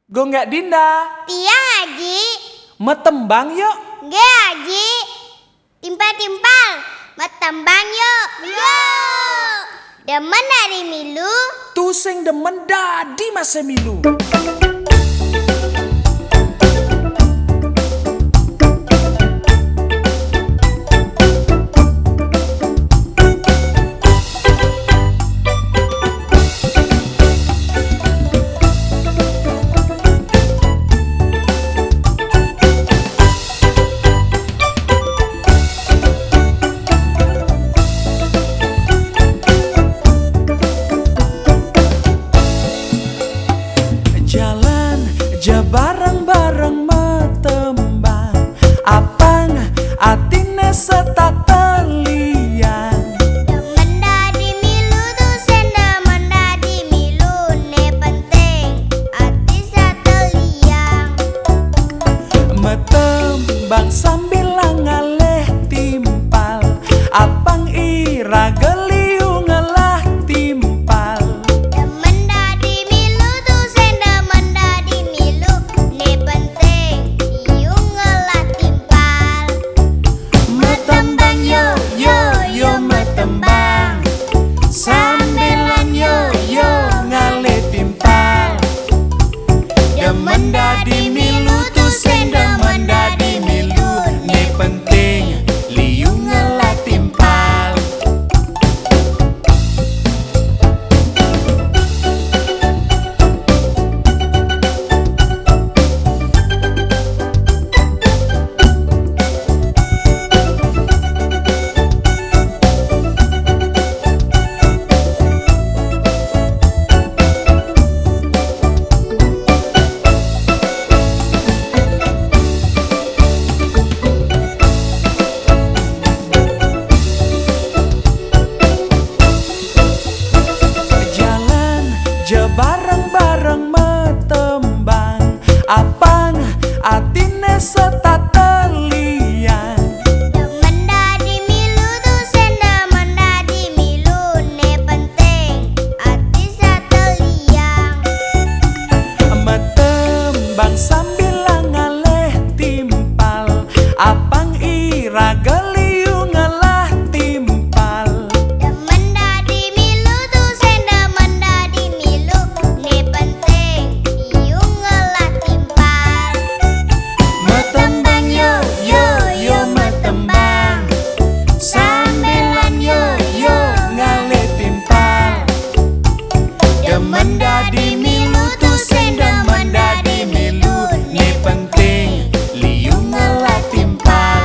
Gonggak Dinda. Iya Haji. Metembang yuk. Nggih Haji. Timpal-timpal, metembang yuk. Yuk. Demen dari milu. Tu sing demen dadi mase milu. Jalan ja bareng-bareng metembang, apang atine setata liang. Demen dari milu tuh sendemen dari milu. Ne penting hati sateliang. Metembang sambil ngaleh timpal, apang ira geliu ngelah timpal. Demen dari milu tuh sendemen dari milu. Ne penting iu ngelah timpal. Metembang yo yo yo metembang, sambilan yo yo ngaleh timpal. Demen dadi milu tuh sing demen dadi milu, ne penting liu ngelah timpal. Jalan je bareng-bareng metembang, apang atine setata liang. Demen dari milu tuh sendemen dari milu. Ne penting hati sateliang. Metembang sambil ngaleh timpal, apang ira geliu ngelah timpal. Demen dari milu tuh sendemen dari milu. Ne penting iu ngelah timpal. Metembang yo yo yo metembang, sambilan yo yo ngaleh timpal. Demen dadi milu tuh sing demen dadi milu, ne penting liu ngelah timpal.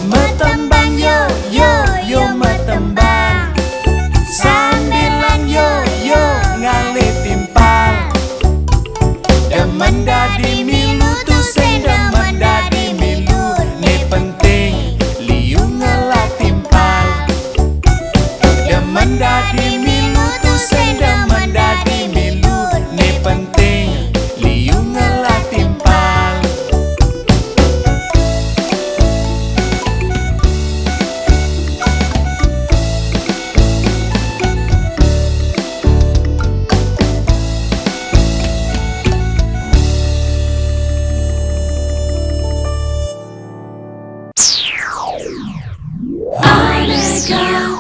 Metembang yo yo yo metembang, sambilan yo yo ngaleh timpal. Demen dadi milu tuh sing demen dadi milu, ne penting liu ngelah timpal. Demen dadi milu tuh sing demen dadi milu, ne penting liu ngelah timpal. Aneka